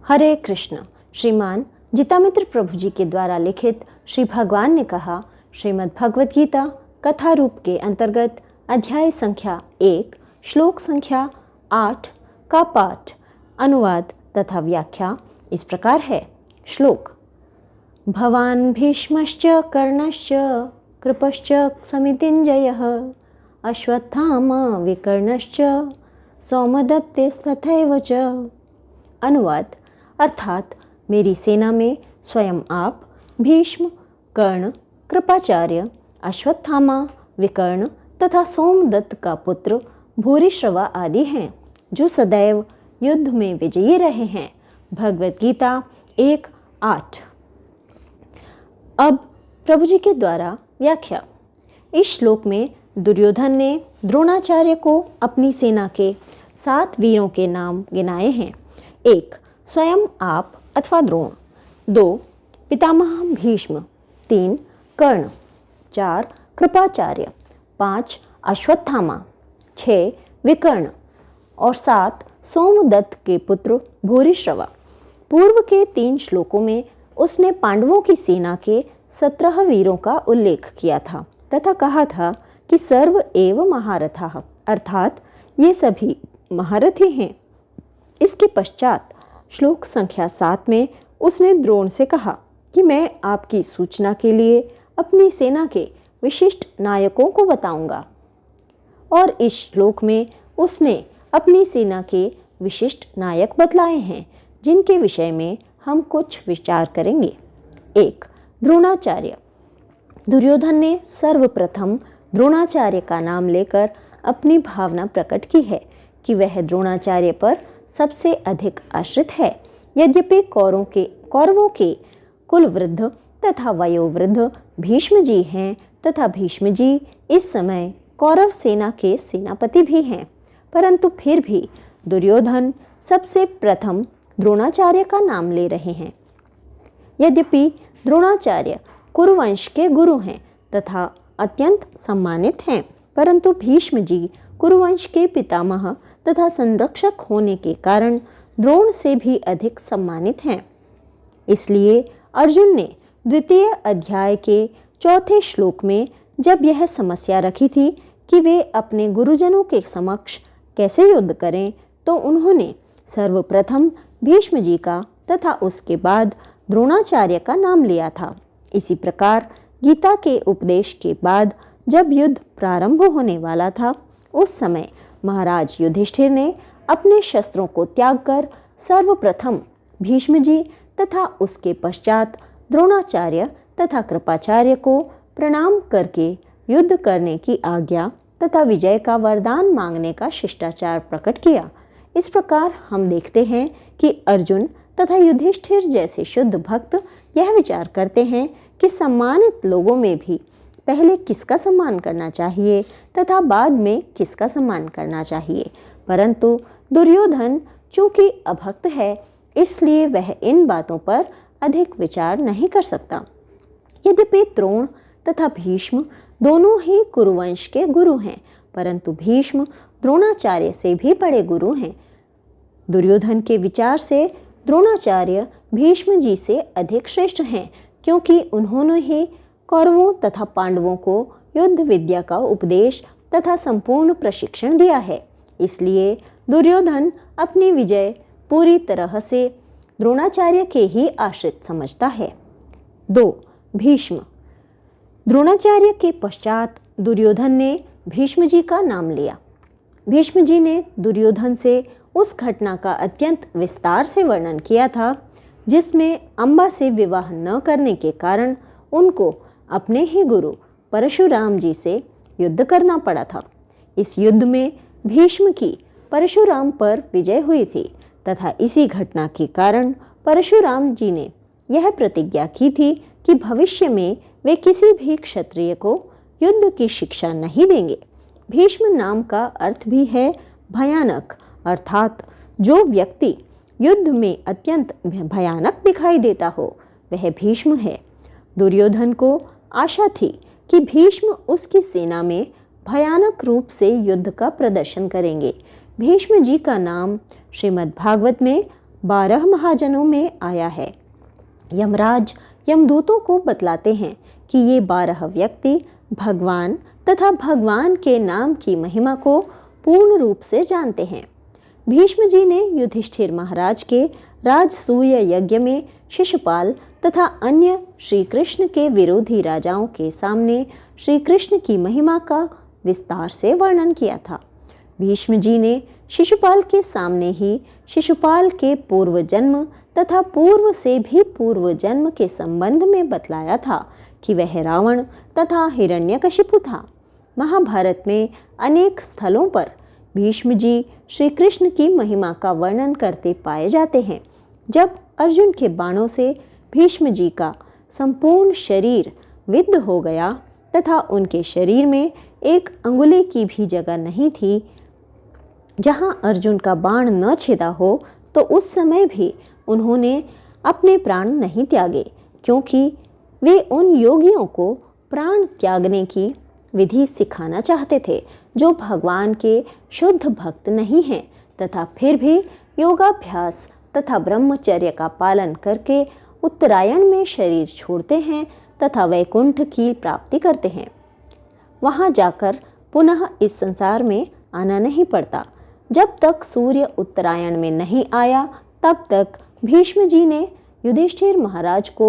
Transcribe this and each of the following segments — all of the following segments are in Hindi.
हरे कृष्ण। श्रीमान जितामित्र प्रभु जी के द्वारा लिखित श्री भगवान ने कहा श्रीमद् भगवत गीता कथा रूप के अंतर्गत अध्याय संख्या 1 श्लोक संख्या 8 का पाठ, अनुवाद तथा व्याख्या इस प्रकार है। श्लोक: भवान भीष्मश्च कर्णश्च कृपश्च समितिञ्जयः अश्वत्थामा विकर्णश्च सौमदत्तेस्तथैव च। अनुवाद अर्थात मेरी सेना में स्वयं आप, भीष्म, कर्ण, कृपाचार्य, अश्वत्थामा, विकर्ण तथा सोमदत्त का पुत्र भूरिश्रवा आदि हैं, जो सदैव युद्ध में विजयी रहे हैं। भगवत गीता 1:8। अब प्रभु जी के द्वारा व्याख्या। इस श्लोक में दुर्योधन ने द्रोणाचार्य को अपनी सेना के 7 वीरों के नाम गिनाए हैं। 1. स्वयं आप अथवा द्रोण। 2. पितामह भीष्म। 3. कर्ण। 4. कृपाचार्य। 5. अश्वत्थामा। 6. विकर्ण और 7. सोमदत्त के पुत्र भूरिश्रवा। पूर्व के 3 श्लोकों में उसने पांडवों की सेना के 17 वीरों का उल्लेख किया था तथा कहा था कि सर्व एव महारथाः, अर्थात ये सभी महारथी हैं। इसके पश्चात श्लोक संख्या 7 में उसने द्रोण से कहा कि मैं आपकी सूचना के लिए अपनी सेना के विशिष्ट नायकों को बताऊंगा। और इस श्लोक में उसने अपनी सेना के विशिष्ट नायक बतलाए हैं, जिनके विषय में हम कुछ विचार करेंगे। 1. द्रोणाचार्य। दुर्योधन ने सर्वप्रथम द्रोणाचार्य का नाम लेकर अपनी भावना प्रकट की है कि वह द्रोणाचार्य पर सबसे अधिक आश्रित है। यद्यपि कौरवों के कुलवृद्ध तथा वयोवृद्ध भीष्म जी हैं तथा भीष्म जी इस समय कौरव सेना के सेनापति भी हैं, परंतु फिर भी दुर्योधन सबसे प्रथम द्रोणाचार्य का नाम ले रहे हैं। यद्यपि द्रोणाचार्य कुरुवंश के गुरु हैं तथा अत्यंत सम्मानित हैं, परंतु भीष्म जी कुरुवंश के पितामह तथा संरक्षक होने के कारण द्रोण से भी अधिक सम्मानित हैं। इसलिए अर्जुन ने द्वितीय अध्याय के 4 श्लोक में जब यह समस्या रखी थी कि वे अपने गुरुजनों के समक्ष कैसे युद्ध करें, तो उन्होंने सर्वप्रथम भीष्म जी का तथा उसके बाद द्रोणाचार्य का नाम लिया था। इसी प्रकार गीता के उपदेश के बाद जब युद्ध प्रारंभ होने वाला था, उस समय महाराज युधिष्ठिर ने अपने शस्त्रों को त्याग कर सर्वप्रथम भीष्म जी तथा उसके पश्चात द्रोणाचार्य तथा कृपाचार्य को प्रणाम करके युद्ध करने की आज्ञा तथा विजय का वरदान मांगने का शिष्टाचार प्रकट किया। इस प्रकार हम देखते हैं कि अर्जुन तथा युधिष्ठिर जैसे शुद्ध भक्त यह विचार करते हैं कि सम्मानित लोगों में भी पहले किसका सम्मान करना चाहिए तथा बाद में किसका सम्मान करना चाहिए, परंतु दुर्योधन चूंकि अभक्त है, इसलिए वह इन बातों पर अधिक विचार नहीं कर सकता। यद्यपि द्रोण तथा भीष्म दोनों ही कुरुवंश के गुरु हैं, परंतु भीष्म द्रोणाचार्य से भी बड़े गुरु हैं। दुर्योधन के विचार से द्रोणाचार्य भीष्म जी से अधिक श्रेष्ठ हैं, क्योंकि उन्होंने ही कौरवों तथा पांडवों को युद्ध विद्या का उपदेश तथा संपूर्ण प्रशिक्षण दिया है। इसलिए दुर्योधन अपनी विजय पूरी तरह से द्रोणाचार्य के ही आश्रित समझता है। 2. भीष्म। द्रोणाचार्य के पश्चात दुर्योधन ने भीष्म जी का नाम लिया। भीष्म जी ने दुर्योधन से उस घटना का अत्यंत विस्तार से वर्णन किया था जिसमें अम्बा से विवाह न करने के कारण उनको अपने ही गुरु परशुराम जी से युद्ध करना पड़ा था। इस युद्ध में भीष्म की परशुराम पर विजय हुई थी तथा इसी घटना के कारण परशुराम जी ने यह प्रतिज्ञा की थी कि भविष्य में वे किसी भी क्षत्रिय को युद्ध की शिक्षा नहीं देंगे। भीष्म नाम का अर्थ भी है भयानक, अर्थात जो व्यक्ति युद्ध में अत्यंत भयानक दिखाई देता हो वह भीष्म है। दुर्योधन को आशा थी कि भीष्म उसकी सेना में भयानक रूप से युद्ध का प्रदर्शन करेंगे। भीष्म जी का नाम श्रीमद् भागवत में 12 महाजनों में आया है। यमराज यमदूतों को बतलाते हैं कि ये 12 व्यक्ति भगवान तथा भगवान के नाम की महिमा को पूर्ण रूप से जानते हैं। भीष्म जी ने युधिष्ठिर महाराज के राजसूय यज्ञ में शिशुपाल तथा अन्य श्री कृष्ण के विरोधी राजाओं के सामने श्री कृष्ण की महिमा का विस्तार से वर्णन किया था। भीष्म जी ने शिशुपाल के सामने ही शिशुपाल के पूर्व जन्म तथा पूर्व से भी पूर्व जन्म के संबंध में बतलाया था कि वह रावण तथा हिरण्यकशिपु था। महाभारत में अनेक स्थलों पर भीष्म जी श्री कृष्ण की महिमा का वर्णन करते पाए जाते हैं। जब अर्जुन के बाणों से भीष्म जी का संपूर्ण शरीर विद्ध हो गया तथा उनके शरीर में एक अंगुली की भी जगह नहीं थी जहां अर्जुन का बाण न छेदा हो, तो उस समय भी उन्होंने अपने प्राण नहीं त्यागे, क्योंकि वे उन योगियों को प्राण त्यागने की विधि सिखाना चाहते थे जो भगवान के शुद्ध भक्त नहीं हैं तथा फिर भी योगाभ्यास तथा ब्रह्मचर्य का पालन करके उत्तरायण में शरीर छोड़ते हैं तथा वैकुंठ की प्राप्ति करते हैं। वहां जाकर पुनः इस संसार में आना नहीं पड़ता। जब तक सूर्य उत्तरायण में नहीं आया तब तक भीष्म जी ने युधिष्ठिर महाराज को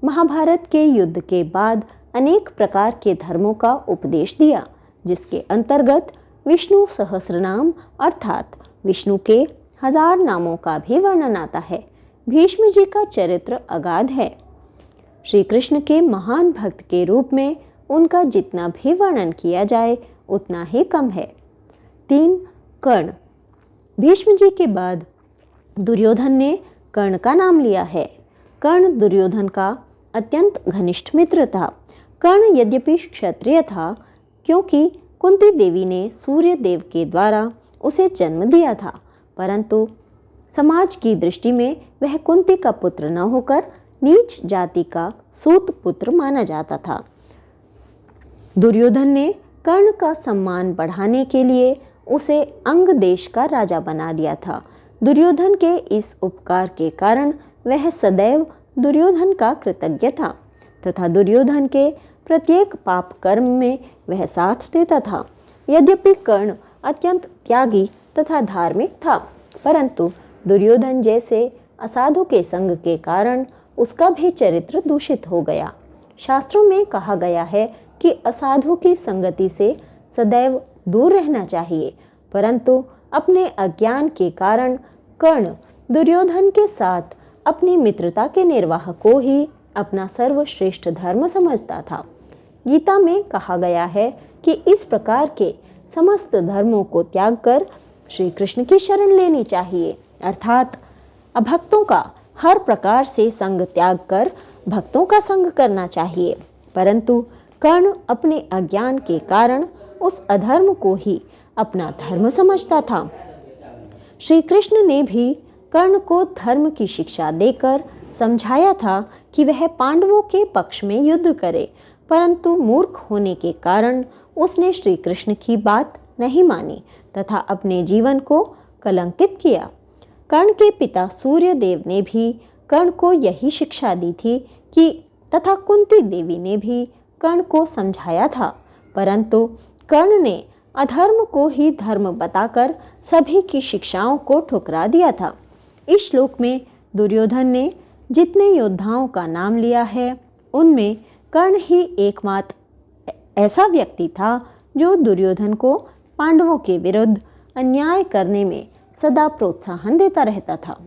महाभारत के युद्ध के बाद अनेक प्रकार के धर्मों का उपदेश दिया, जिसके अंतर्गत विष्णु सहस्रनाम अर्थात विष्णु के 1000 नामों का भी वर्णन आता है। भीष्म जी का चरित्र अगाध है। श्री कृष्ण के महान भक्त के रूप में उनका जितना भी वर्णन किया जाए उतना ही कम है। 3. कर्ण। भीष्म जी के बाद दुर्योधन ने कर्ण का नाम लिया है। कर्ण दुर्योधन का अत्यंत घनिष्ठ मित्र था। कर्ण यद्यपि क्षत्रिय था, क्योंकि कुंती देवी ने सूर्य देव के द्वारा उसे जन्म दिया था, परंतु समाज की दृष्टि में वह कुंती का पुत्र न होकर नीच जाति का सूत पुत्र माना जाता था। दुर्योधन ने कर्ण का सम्मान बढ़ाने के लिए उसे अंग देश का राजा बना दिया था। दुर्योधन के इस उपकार के कारण वह सदैव दुर्योधन का कृतज्ञ था तथा दुर्योधन के प्रत्येक पाप कर्म में वह साथ देता था। यद्यपि कर्ण अत्यंत त्यागी तथा धार्मिक था, परंतु दुर्योधन जैसे असाधु के संग के कारण उसका भी चरित्र दूषित हो गया। शास्त्रों में कहा गया है कि असाधु की संगति से सदैव दूर रहना चाहिए, परंतु अपने अज्ञान के कारण कर्ण दुर्योधन के साथ अपनी मित्रता के निर्वाह को ही अपना सर्वश्रेष्ठ धर्म समझता था। गीता में कहा गया है कि इस प्रकार के समस्त धर्मों को त्याग कर श्री कृष्ण की शरण लेनी चाहिए, अर्थात अभक्तों का हर प्रकार से संग त्याग कर भक्तों का संग करना चाहिए। परंतु कर्ण अपने अज्ञान के कारण उस अधर्म को ही अपना धर्म समझता था। श्री कृष्ण ने भी कर्ण को धर्म की शिक्षा देकर समझाया था कि वह पांडवों के पक्ष में युद्ध करे, परंतु मूर्ख होने के कारण उसने श्री कृष्ण की बात नहीं मानी तथा अपने जीवन को कलंकित किया। कर्ण के पिता सूर्यदेव ने भी कर्ण को यही शिक्षा दी थी कि तथा कुंती देवी ने भी कर्ण को समझाया था, परंतु कर्ण ने अधर्म को ही धर्म बताकर सभी की शिक्षाओं को ठुकरा दिया था। इस श्लोक में दुर्योधन ने जितने योद्धाओं का नाम लिया है उनमें कर्ण ही एकमात्र ऐसा व्यक्ति था जो दुर्योधन को पांडवों के विरुद्ध अन्याय करने में सदा प्रोत्साहन देता रहता था।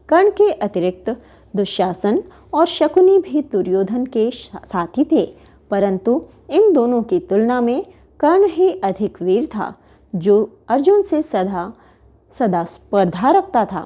कर्ण के अतिरिक्त दुशासन और शकुनी भी दुर्योधन के साथी थे, परंतु इन दोनों की तुलना में कर्ण ही अधिक वीर था, जो अर्जुन से सदा स्पर्धा रखता था।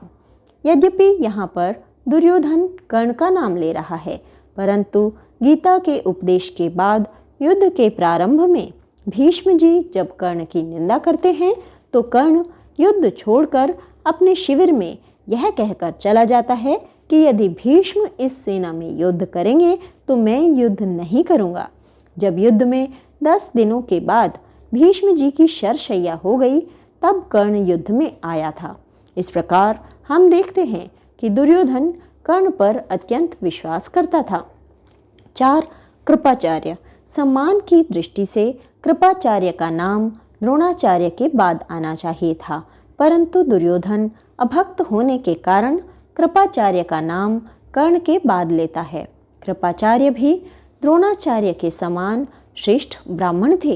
यद्यपि यहाँ पर दुर्योधन कर्ण का नाम ले रहा है, परंतु गीता के उपदेश के बाद युद्ध के प्रारंभ में भीष्म जी जब कर्ण की निंदा करते हैं तो कर्ण युद्ध छोड़कर अपने शिविर में यह कहकर चला जाता है कि यदि भीष्म इस सेना में युद्ध करेंगे तो मैं युद्ध नहीं करूंगा। जब युद्ध में 10 दिनों के बाद भीष्म जी की शरशैया हो गई तब कर्ण युद्ध में आया था। इस प्रकार हम देखते हैं कि दुर्योधन कर्ण पर अत्यंत विश्वास करता था। 4. कृपाचार्य। सम्मान की दृष्टि से कृपाचार्य का नाम द्रोणाचार्य के बाद आना चाहिए था, परंतु दुर्योधन अभक्त होने के कारण कृपाचार्य का नाम कर्ण के बाद लेता है। कृपाचार्य भी द्रोणाचार्य के समान श्रेष्ठ ब्राह्मण थे।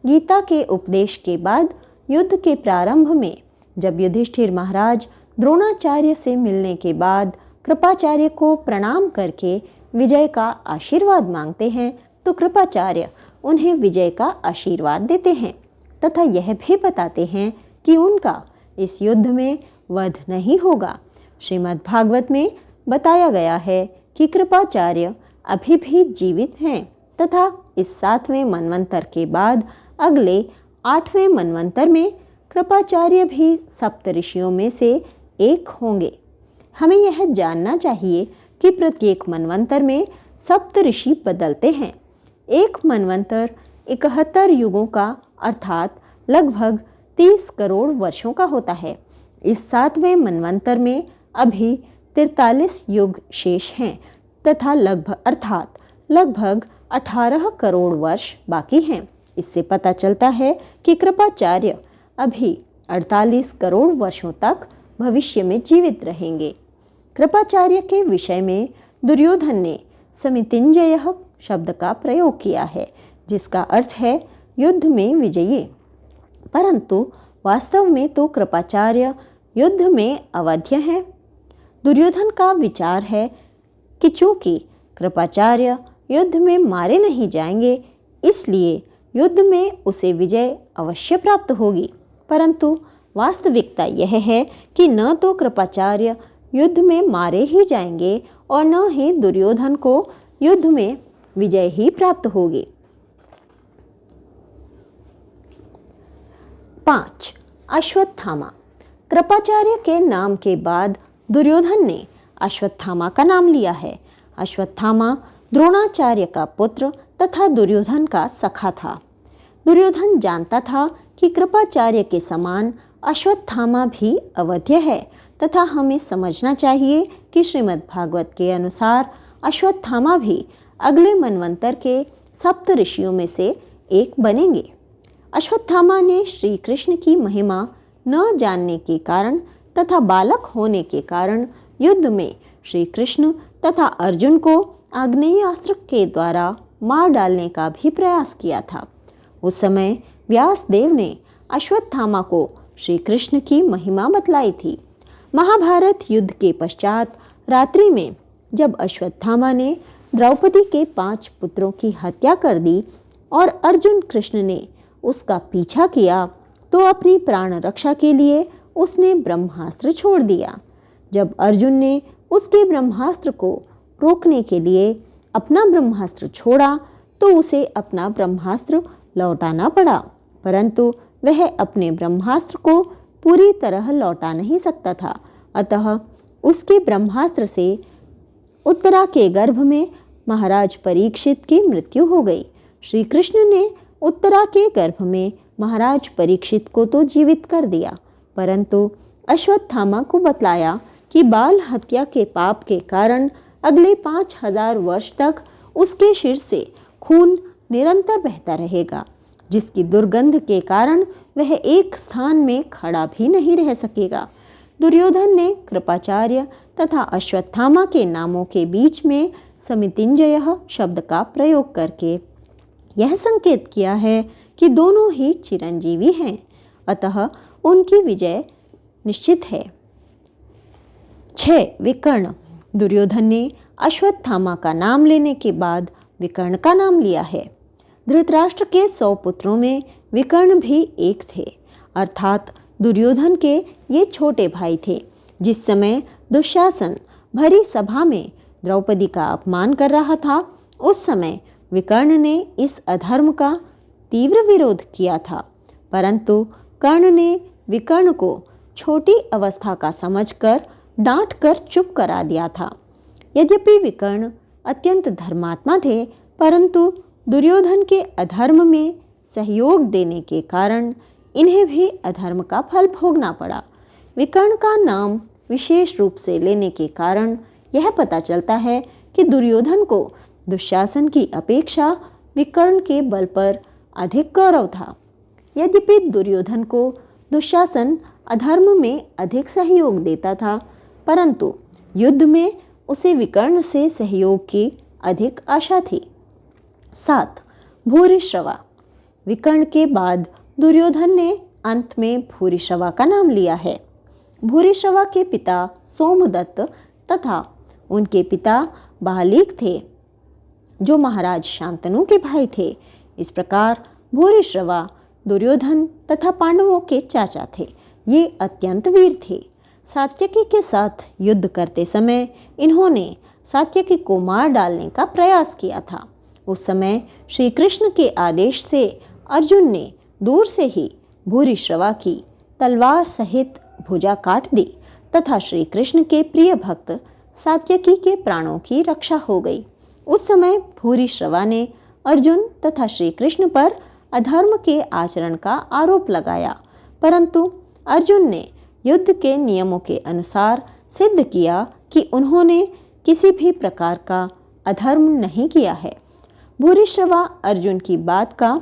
गीता के उपदेश के बाद युद्ध के प्रारंभ में जब युधिष्ठिर महाराज द्रोणाचार्य से मिलने के बाद कृपाचार्य को प्रणाम करके विजय का आशीर्वाद मांगते हैं, तो कृपाचार्य उन्हें विजय का आशीर्वाद देते हैं तथा यह भी बताते हैं कि उनका इस युद्ध में वध नहीं होगा। श्रीमद् भागवत में बताया गया है कि कृपाचार्य अभी भी जीवित हैं तथा इस 7वें मनवंतर के बाद अगले 8वें मनवंतर में कृपाचार्य भी सप्तऋषियों में से एक होंगे। हमें यह जानना चाहिए कि प्रत्येक मनवंतर में सप्तऋषि बदलते हैं। एक मनवंतर 71 युगों का अर्थात लगभग 30 करोड़ वर्षों का होता है। इस 7वें मनवंतर में अभी 43 युग शेष हैं तथा लगभग 18 करोड़ वर्ष बाकी हैं। इससे पता चलता है कि कृपाचार्य अभी 48 करोड़ वर्षों तक भविष्य में जीवित रहेंगे। कृपाचार्य के विषय में दुर्योधन ने समितिंजयः शब्द का प्रयोग किया है, जिसका अर्थ है युद्ध में विजयी, परंतु वास्तव में तो कृपाचार्य युद्ध में अवध्य हैं। दुर्योधन का विचार है कि चूंकि कृपाचार्य युद्ध में मारे नहीं जाएंगे, इसलिए युद्ध में उसे विजय अवश्य प्राप्त होगी, परंतु वास्तविकता यह है कि न तो कृपाचार्य युद्ध में मारे ही जाएंगे और न ही दुर्योधन को युद्ध में विजय ही प्राप्त होगी। 5. अश्वत्थामा। कृपाचार्य के नाम के बाद दुर्योधन ने अश्वत्थामा का नाम लिया है। अश्वत्थामा द्रोणाचार्य का पुत्र तथा दुर्योधन का सखा था। दुर्योधन जानता था कि कृपाचार्य के समान अश्वत्थामा भी अवध्य है तथा हमें समझना चाहिए कि श्रीमद् भागवत के अनुसार अश्वत्थामा भी अगले मनवंतर के सप्त ऋषियों में से एक बनेंगे। अश्वत्थामा ने श्री कृष्ण की महिमा न जानने के कारण तथा बालक होने के कारण युद्ध में श्री कृष्ण तथा अर्जुन को आग्नेयास्त्र के द्वारा मार डालने का भी प्रयास किया था। उस समय व्यास देव ने अश्वत्थामा को श्री कृष्ण की महिमा बतलाई थी। महाभारत युद्ध के पश्चात रात्रि में जब अश्वत्थामा ने द्रौपदी के 5 पुत्रों की हत्या कर दी और अर्जुन कृष्ण ने उसका पीछा किया, तो अपनी प्राण रक्षा के लिए उसने ब्रह्मास्त्र छोड़ दिया। जब अर्जुन ने उसके ब्रह्मास्त्र को रोकने के लिए अपना ब्रह्मास्त्र छोड़ा, तो उसे अपना ब्रह्मास्त्र लौटाना पड़ा, परंतु वह अपने ब्रह्मास्त्र को पूरी तरह लौटा नहीं सकता था। अतः उसके ब्रह्मास्त्र से उत्तरा के गर्भ में महाराज परीक्षित की मृत्यु हो गई। श्री कृष्ण ने उत्तरा के गर्भ में महाराज परीक्षित को तो जीवित कर दिया, परंतु अश्वत्थामा को बतलाया कि बाल हत्या के पाप के कारण अगले 5000 वर्ष तक उसके सिर से खून निरंतर बहता रहेगा, जिसकी दुर्गंध के कारण वह एक स्थान में खड़ा भी नहीं रह सकेगा। दुर्योधन ने कृपाचार्य तथा अश्वत्थामा के नामों के बीच में समितिंजयः शब्द का प्रयोग करके यह संकेत किया है कि दोनों ही चिरंजीवी हैं, अतः उनकी विजय निश्चित है। 6. विकर्ण। दुर्योधन ने अश्वत्थामा का नाम लेने के बाद विकर्ण का नाम लिया है। धृतराष्ट्र के 100 पुत्रों में विकर्ण भी एक थे, अर्थात दुर्योधन के ये छोटे भाई थे। जिस समय दुशासन भरी सभा में द्रौपदी का अपमान कर रहा था, उस समय विकर्ण ने इस अधर्म का तीव्र विरोध किया था, परंतु कर्ण ने विकर्ण को छोटी अवस्था का समझकर डांट कर चुप करा दिया था। यद्यपि विकर्ण अत्यंत धर्मात्मा थे, परंतु दुर्योधन के अधर्म में सहयोग देने के कारण इन्हें भी अधर्म का फल भोगना पड़ा। विकर्ण का नाम विशेष रूप से लेने के कारण यह पता चलता है कि दुर्योधन को दुशासन की अपेक्षा विकर्ण के बल पर अधिक गौरव था। यद्यपि दुर्योधन को दुशासन अधर्म में अधिक सहयोग देता था, परंतु युद्ध में उसे विकर्ण से सहयोग की अधिक आशा थी। 7. भूरिश्रवा। विकर्ण के बाद दुर्योधन ने अंत में भूरिश्रवा का नाम लिया है। भूरिश्रवा के पिता सोमदत्त तथा उनके पिता बालीक थे, जो महाराज शांतनु के भाई थे। इस प्रकार भूरिश्रवा दुर्योधन तथा पांडवों के चाचा थे। ये अत्यंत वीर थे। सात्यकी के साथ युद्ध करते समय इन्होंने सात्यकी को मार डालने का प्रयास किया था। उस समय श्री कृष्ण के आदेश से अर्जुन ने दूर से ही भूरिश्रवा की तलवार सहित भुजा काट दी तथा श्री कृष्ण के प्रिय भक्त सात्यकी के प्राणों की रक्षा हो गई। उस समय भूरिश्रवा ने अर्जुन तथा श्री कृष्ण पर अधर्म के आचरण का आरोप लगाया, परंतु अर्जुन ने युद्ध के नियमों के अनुसार सिद्ध किया कि उन्होंने किसी भी प्रकार का अधर्म नहीं किया है। भूरिश्रवा अर्जुन की बात का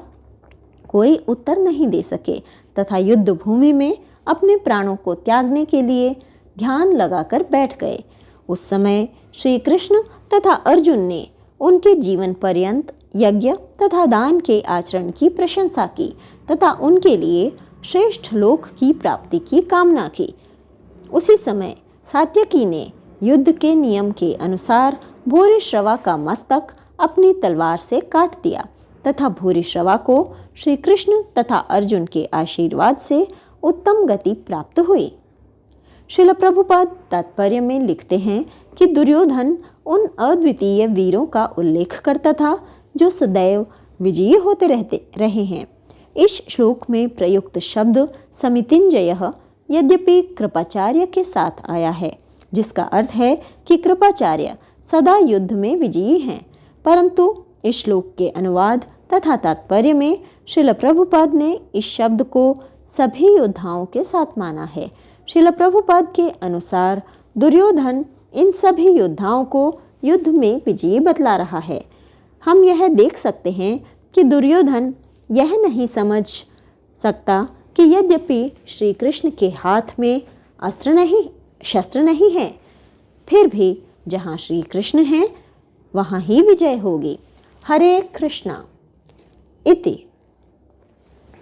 कोई उत्तर नहीं दे सके तथा युद्ध भूमि में अपने प्राणों को त्यागने के लिए ध्यान लगाकर बैठ गए। उस समय श्री कृष्ण तथा अर्जुन ने उनके जीवन पर्यंत यज्ञ तथा दान के आचरण की प्रशंसा की तथा उनके लिए श्रेष्ठ लोक की प्राप्ति की कामना की। उसी समय सात्यकी ने युद्ध के नियम के अनुसार भूरिश्रवा का मस्तक अपनी तलवार से काट दिया तथा भूरिश्रवा को श्री कृष्ण तथा अर्जुन के आशीर्वाद से उत्तम गति प्राप्त हुई। श्रील प्रभुपाद तात्पर्य में लिखते हैं कि दुर्योधन उन अद्वितीय वीरों का उल्लेख करता था जो सदैव विजयी होते रहे हैं। इस श्लोक में प्रयुक्त शब्द समितिंजयः यद्यपि कृपाचार्य के साथ आया है, जिसका अर्थ है कि कृपाचार्य सदा युद्ध में विजयी हैं, परंतु इस श्लोक के अनुवाद तथा तात्पर्य में श्रील प्रभुपाद ने इस शब्द को सभी योद्धाओं के साथ माना है। श्रील प्रभुपाद के अनुसार दुर्योधन इन सभी योद्धाओं को युद्ध में विजयी बतला रहा है। हम यह देख सकते हैं कि दुर्योधन यह नहीं समझ सकता कि यद्यपि श्री कृष्ण के हाथ में शस्त्र नहीं है, फिर भी जहाँ श्री कृष्ण हैं वहाँ ही विजय होगी। हरे कृष्णा इति।